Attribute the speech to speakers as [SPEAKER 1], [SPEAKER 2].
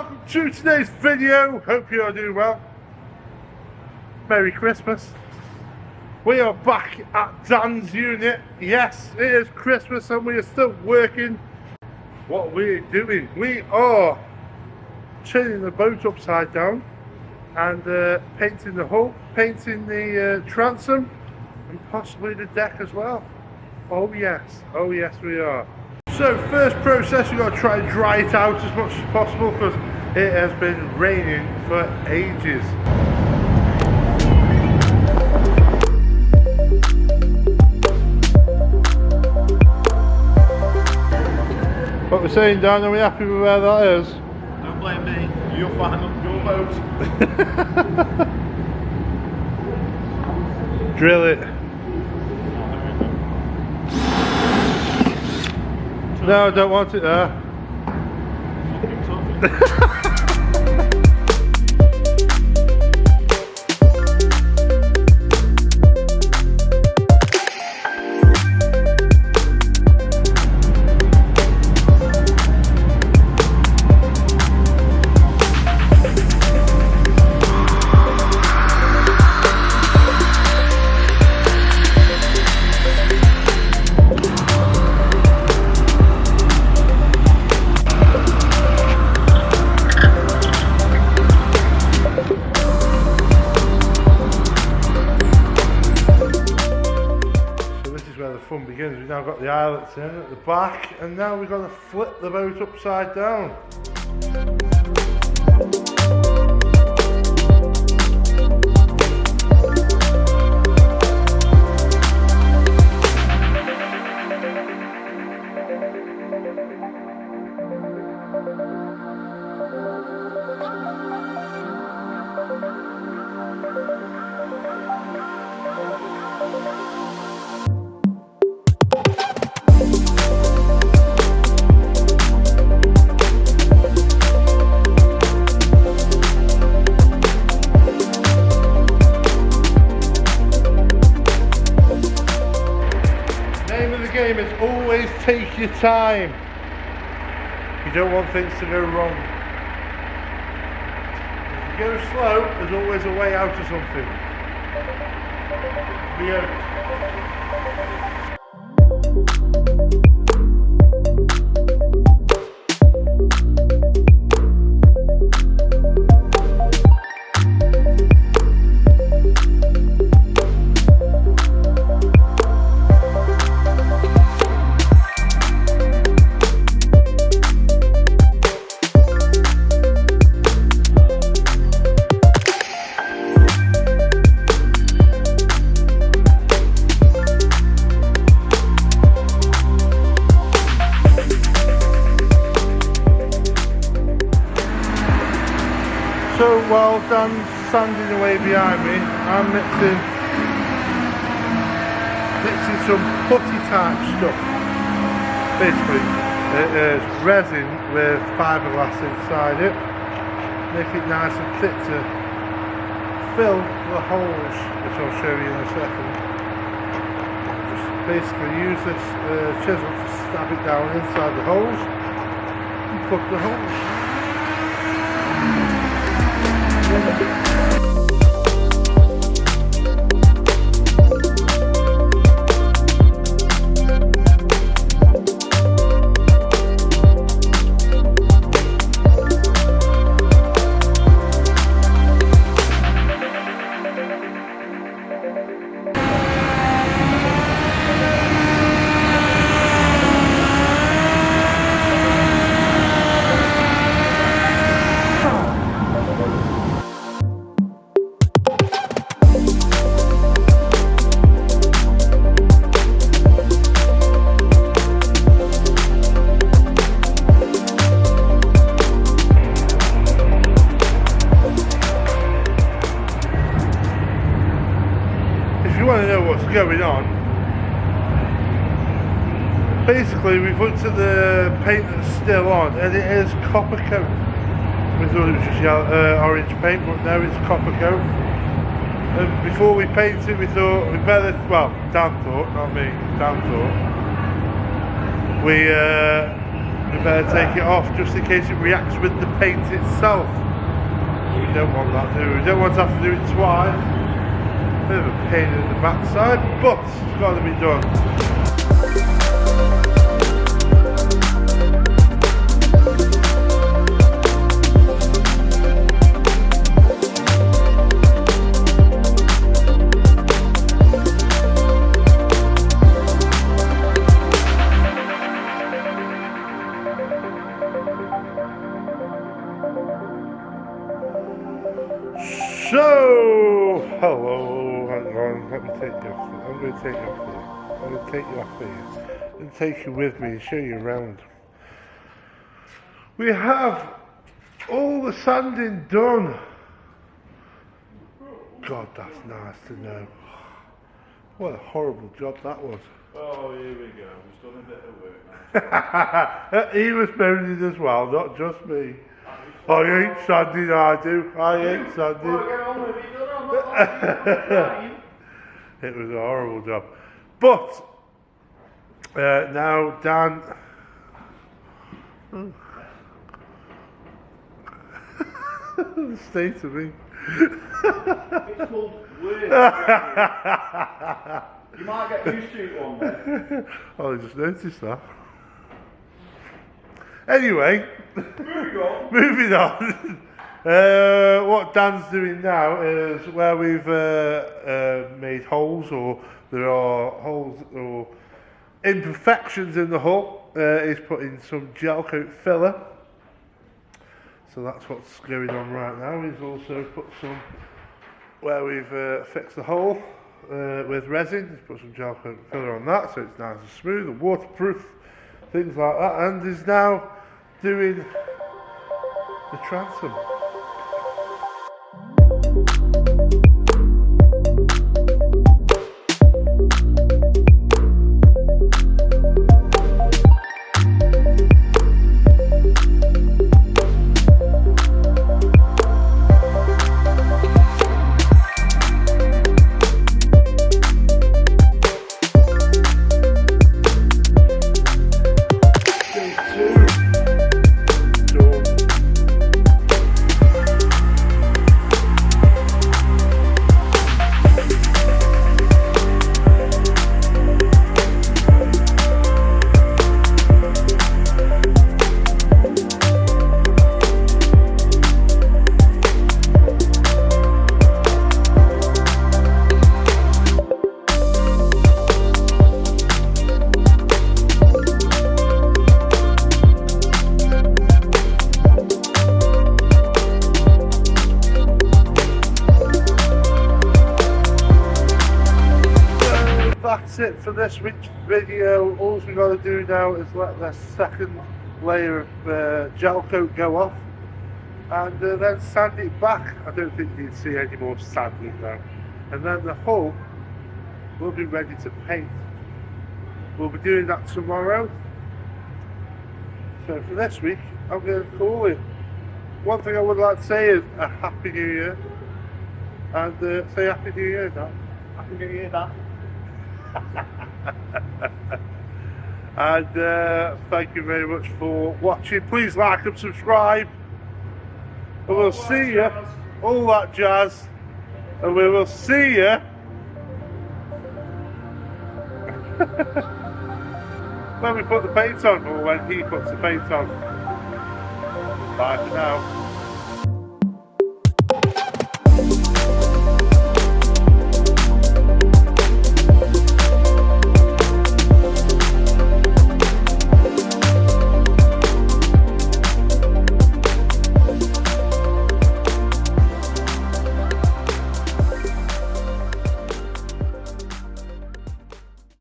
[SPEAKER 1] welcome to today's video. Hope you are doing well. Merry Christmas. We are back at Dan's unit. Yes, it is Christmas and we are still working. What we're doing, we are turning the boat upside down and painting the hull, painting the transom and possibly the deck as well. Oh yes we are. So first process, you've got to try and dry it out as much as possible because it has been raining for ages. What we're saying, Dan, are we happy with where that is?
[SPEAKER 2] Don't blame me, you'll find your boat.
[SPEAKER 1] Drill it. No, I don't want it there. Fun begins. We've now got the eyelets in at the back and now we've got to flip the boat upside down. Is always take your time. You don't want things to go wrong. If you go slow, there's always a way out of something. Here we go. So while Dan's sanding away behind me, I'm mixing some putty type stuff. Basically, it is resin with fiberglass inside it. Make it nice and thick to fill the holes, which I'll show you in a second. Just basically use this chisel to stab it down inside the holes and plug the holes. Want to know what's going on. Basically, we've looked at the paint that's still on, and it is copper coat. We thought it was just orange paint, but now it's copper coat. And before we paint it, we thought we better. Well, Dan thought, not me. Dan thought we we better take it off just in case it reacts with the paint itself. We don't want that, do we? We don't want to have to do it twice. Bit of a pain in the backside, but it's got to be done. So, hello, hang on, let me take you off. I'm going to take you off here. I'm going to take you off here and take you with me and show you around. We have all the sanding done. God, that's nice to know. What a horrible job that was.
[SPEAKER 2] Oh, here we go. We've done a bit of work now.
[SPEAKER 1] He was moaning as well, not just me. I hate sanding, I do. I hate sanding.
[SPEAKER 2] Well, get on with it, I'm not
[SPEAKER 1] It was a horrible job. But, now Dan... the state of me.
[SPEAKER 2] It's called work. You might get used to it one day.
[SPEAKER 1] Oh, I just noticed that. Anyway, moving on. What Dan's doing now is where we've made holes, or there are holes or imperfections in the hull, is putting some gel coat filler. So that's what's going on right now. He's also put some where we've fixed the hole with resin. He's put some gel coat filler on that, so it's nice and smooth and waterproof, things like that, and is now doing the transom. That's it for this week's video. All we got to do now is let the second layer of gel coat go off and then sand it back. I don't think you'd see any more sanding now. And then the hull will be ready to paint. We'll be doing that tomorrow. So for this week, I'm going to call it. One thing I would like to say is a Happy New Year. And say Happy New Year, Dan.
[SPEAKER 2] Happy New Year, Dan.
[SPEAKER 1] And thank you very much for watching. Please like and subscribe, and we'll see you, all that jazz, and we will see you when we put the paint on, or when he puts the paint on. Bye for now.